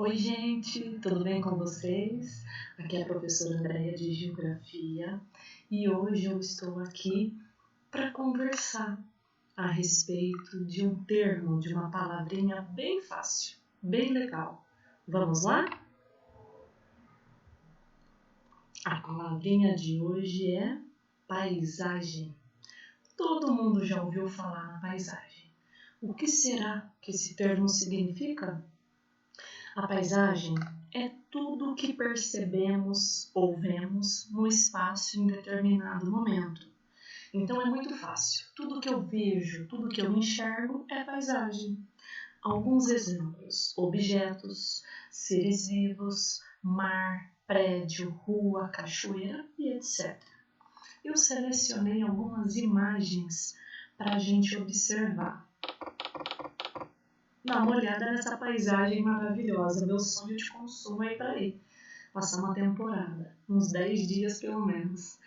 Oi, gente, tudo bem com vocês? Aqui é a professora Andréia de Geografia e hoje eu estou aqui para conversar a respeito de um termo, de uma palavrinha bem fácil, bem legal. Vamos lá? A palavrinha de hoje é paisagem. Todo mundo já ouviu falar na paisagem. O que será que esse termo significa? A paisagem é tudo o que percebemos ou vemos no espaço em determinado momento. Então é muito fácil. Tudo que eu vejo, tudo que eu enxergo é paisagem. Alguns exemplos: objetos, seres vivos, mar, prédio, rua, cachoeira e etc. Eu selecionei algumas imagens para a gente observar. Dá uma olhada nessa paisagem maravilhosa. Meu sonho de consumo é ir para aí. Passar uma temporada, uns 10 dias pelo menos.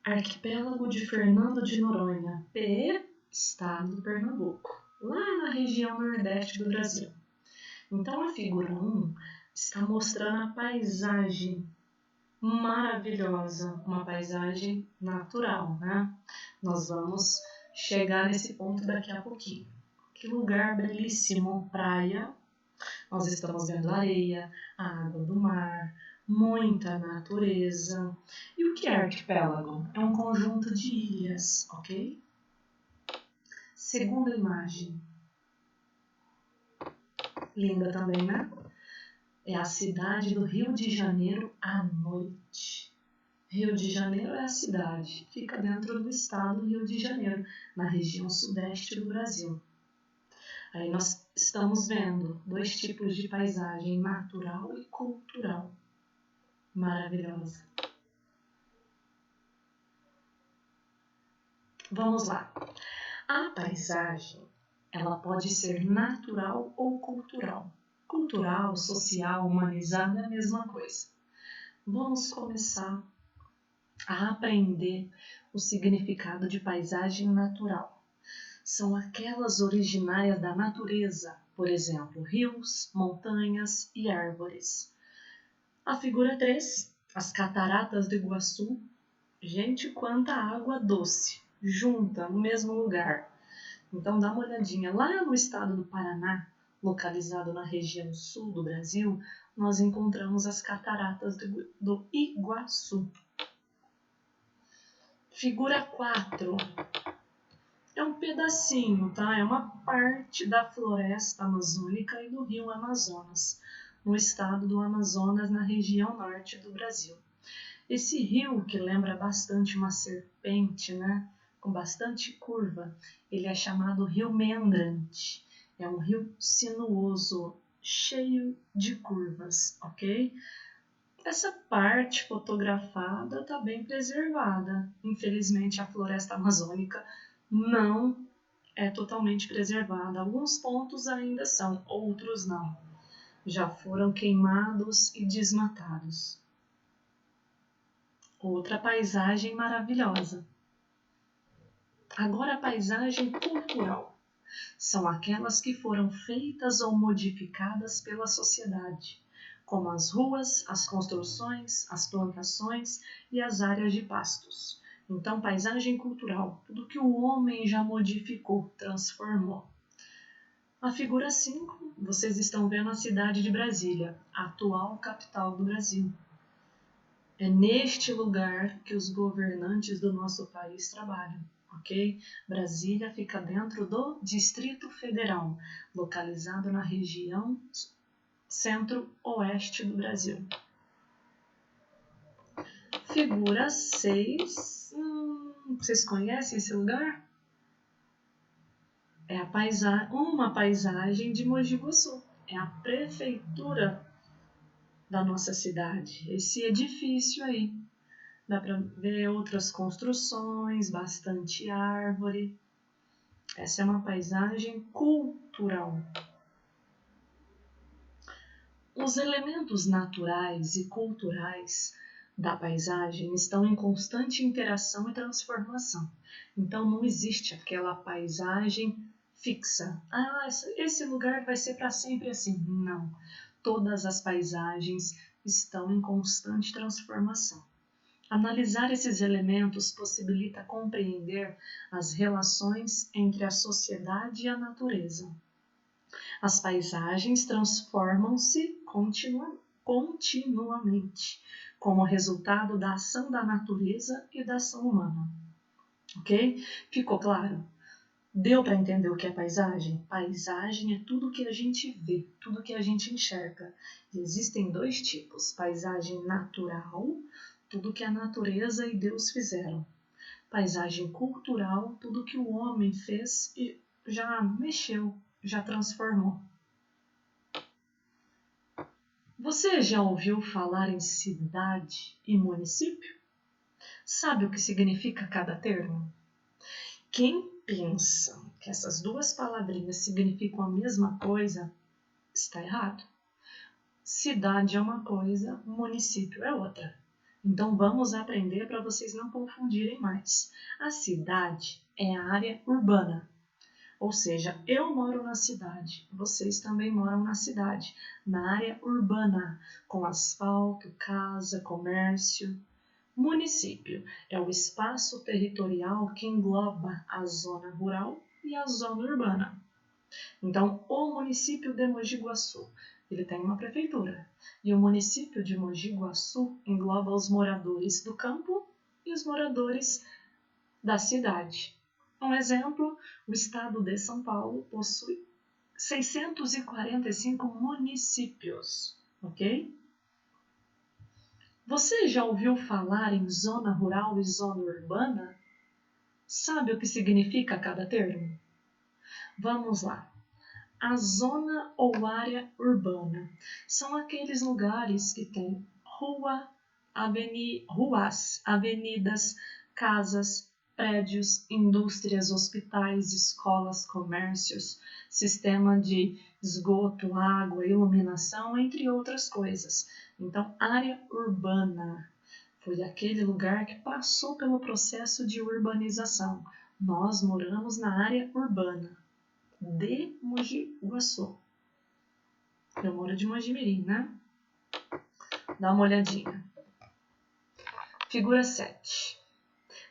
Arquipélago de Fernando de Noronha, PE, estado do Pernambuco, lá na região nordeste do Brasil. Então a figura 1 está mostrando a paisagem maravilhosa, uma paisagem natural, né? Nós vamos chegar nesse ponto daqui a pouquinho. Que lugar belíssimo, praia. Nós estamos vendo areia, a água do mar, muita natureza. E o que é arquipélago? É um conjunto de ilhas, ok? Segunda imagem. Linda também, né? É a cidade do Rio de Janeiro à noite. Rio de Janeiro é a cidade, fica dentro do estado do Rio de Janeiro, na região sudeste do Brasil. Aí nós estamos vendo dois tipos de paisagem, natural e cultural. Maravilhosa. Vamos lá. A paisagem, ela pode ser natural ou cultural. Cultural, social, humanizada é a mesma coisa. Vamos começar a aprender o significado de paisagem natural. São aquelas originárias da natureza, por exemplo, rios, montanhas e árvores. A figura 3, as cataratas do Iguaçu. Gente, quanta água doce, junta no mesmo lugar. Então dá uma olhadinha, lá no estado do Paraná, localizado na região sul do Brasil, nós encontramos as cataratas do Iguaçu. Figura 4. É um pedacinho, tá? É uma parte da floresta amazônica e do rio Amazonas, no estado do Amazonas, na região norte do Brasil. Esse rio, que lembra bastante uma serpente, né? Com bastante curva, ele é chamado Rio Meandrante. É um rio sinuoso, cheio de curvas, ok? Essa parte fotografada está bem preservada. Infelizmente, a floresta amazônica não é totalmente preservada. Alguns pontos ainda são, outros não. Já foram queimados e desmatados. Outra paisagem maravilhosa. Agora a paisagem cultural. São aquelas que foram feitas ou modificadas pela sociedade, como as ruas, as construções, as plantações e as áreas de pastos. Então, paisagem cultural, tudo que o homem já modificou, transformou. A figura 5, vocês estão vendo a cidade de Brasília, a atual capital do Brasil. É neste lugar que os governantes do nosso país trabalham, ok? Brasília fica dentro do Distrito Federal, localizado na região centro-oeste do Brasil. Figura 6. Vocês conhecem esse lugar? É uma paisagem de Mogi Guaçu. É a prefeitura da nossa cidade. Esse edifício aí. Dá para ver outras construções, bastante árvore. Essa é uma paisagem cultural. Os elementos naturais e culturais da paisagem estão em constante interação e transformação. Então não existe aquela paisagem fixa. Esse lugar vai ser para sempre assim. Não. Todas as paisagens estão em constante transformação. Analisar esses elementos possibilita compreender as relações entre a sociedade e a natureza. As paisagens transformam-se continuamente, como resultado da ação da natureza e da ação humana. Ok? Ficou claro? Deu para entender o que é paisagem? Paisagem é tudo que a gente vê, tudo que a gente enxerga. E existem dois tipos: paisagem natural, tudo que a natureza e Deus fizeram. Paisagem cultural, tudo que o homem fez e já mexeu, já transformou. Você já ouviu falar em cidade e município? Sabe o que significa cada termo? Quem pensa que essas duas palavrinhas significam a mesma coisa, está errado. Cidade é uma coisa, município é outra. Então vamos aprender para vocês não confundirem mais. A cidade é a área urbana. Ou seja, eu moro na cidade, vocês também moram na cidade, na área urbana, com asfalto, casa, comércio. Município é o espaço territorial que engloba a zona rural e a zona urbana. Então, o município de Mogi Guaçu, ele tem uma prefeitura, e o município de Mogi Guaçu engloba os moradores do campo e os moradores da cidade. Um exemplo, o estado de São Paulo possui 645 municípios, ok? Você já ouviu falar em zona rural e zona urbana? Sabe o que significa cada termo? Vamos lá. A zona ou área urbana são aqueles lugares que têm ruas, avenidas, casas, prédios, indústrias, hospitais, escolas, comércios, sistema de esgoto, água, iluminação, entre outras coisas. Então, área urbana foi aquele lugar que passou pelo processo de urbanização. Nós moramos na área urbana de Mogi Guaçu. Eu moro de Mogi-mirim, né? Dá uma olhadinha. Figura 7.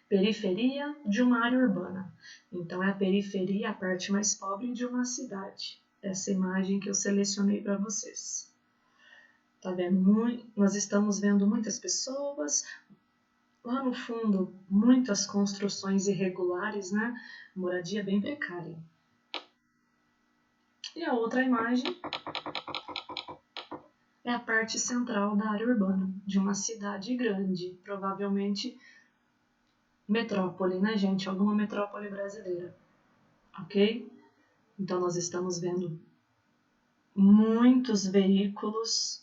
Periferia de uma área urbana. Então, é a periferia, a parte mais pobre de uma cidade. Essa imagem que eu selecionei para vocês. Tá vendo? Nós estamos vendo muitas pessoas. Lá no fundo, muitas construções irregulares, né? Moradia bem precária. E a outra imagem é a parte central da área urbana, de uma cidade grande, provavelmente metrópole, né, gente? Alguma metrópole brasileira, ok? Então, nós estamos vendo muitos veículos,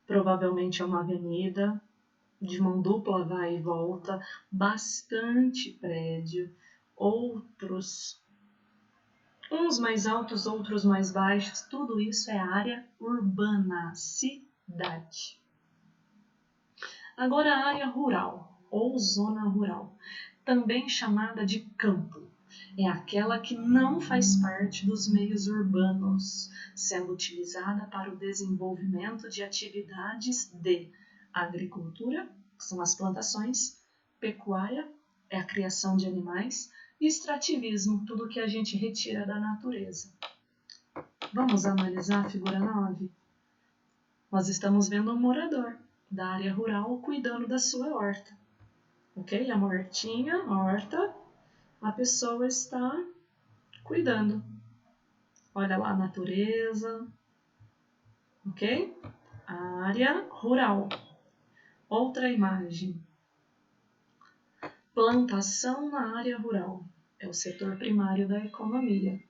provavelmente é uma avenida, de mão dupla vai e volta, bastante prédio, outros, uns mais altos, outros mais baixos, tudo isso é área urbana, cidade. Agora a área rural, ou zona rural, também chamada de campo, é aquela que não faz parte dos meios urbanos, sendo utilizada para o desenvolvimento de atividades de agricultura, que são as plantações, pecuária, é a criação de animais, e extrativismo, tudo que a gente retira da natureza. Vamos analisar a figura 9. Nós estamos vendo um morador da área rural cuidando da sua horta. Ok? A hortinha, a horta, a pessoa está cuidando. Olha lá a natureza. Ok? A área rural. Outra imagem. Plantação na área rural. É o setor primário da economia.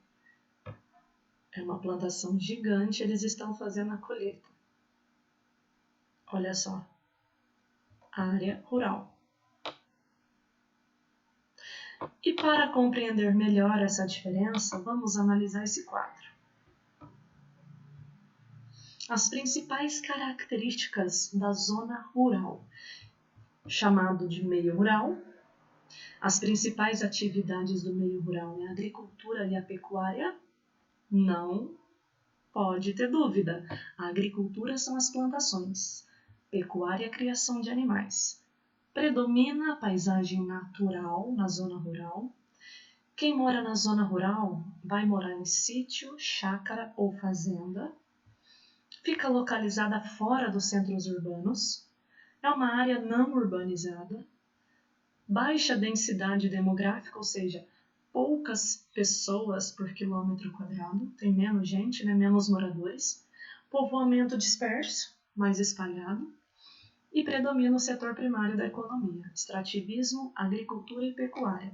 É uma plantação gigante, eles estão fazendo a colheita. Olha só. Área rural. E para compreender melhor essa diferença, vamos analisar esse quadro. As principais características da zona rural, chamado de meio rural. As principais atividades do meio rural é a agricultura e a pecuária. Não Pode ter dúvida. A agricultura são as plantações, pecuária e a criação de animais. Predomina a paisagem natural na zona rural. Quem mora na zona rural vai morar em sítio, chácara ou fazenda. Fica localizada fora dos centros urbanos. É uma área não urbanizada. Baixa densidade demográfica, ou seja, poucas pessoas por quilômetro quadrado, tem menos gente, né? Menos moradores. Povoamento disperso, mais espalhado. E predomina o setor primário da economia, extrativismo, agricultura e pecuária.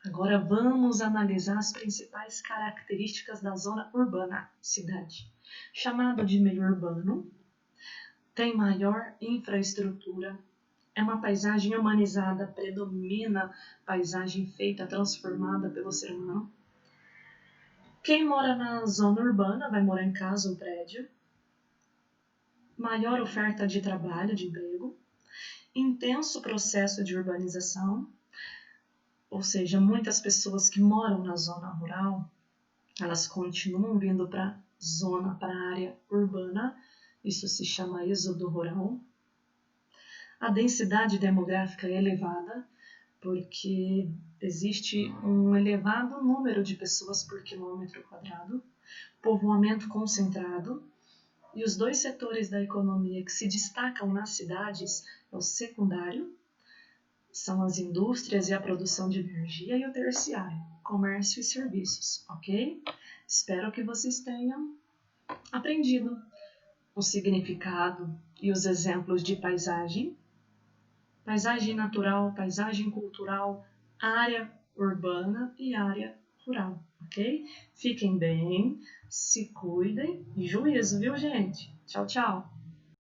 Agora vamos analisar as principais características da zona urbana, cidade. Chamado de meio urbano, tem maior infraestrutura, é uma paisagem humanizada, predomina paisagem feita, transformada pelo ser humano. Quem mora na zona urbana vai morar em casa ou prédio. Maior oferta de trabalho, de emprego. Intenso processo de urbanização, ou seja, muitas pessoas que moram na zona rural, elas continuam vindo para a área urbana, isso se chama êxodo rural. A densidade demográfica é elevada, porque existe um elevado número de pessoas por quilômetro quadrado, povoamento concentrado, e os dois setores da economia que se destacam nas cidades é o secundário, são as indústrias e a produção de energia, e o terciário, comércio e serviços, ok? Espero que vocês tenham aprendido o significado e os exemplos de paisagem natural, paisagem cultural, área urbana e área rural, ok? Fiquem bem, se cuidem e juízo, viu, gente? Tchau, tchau!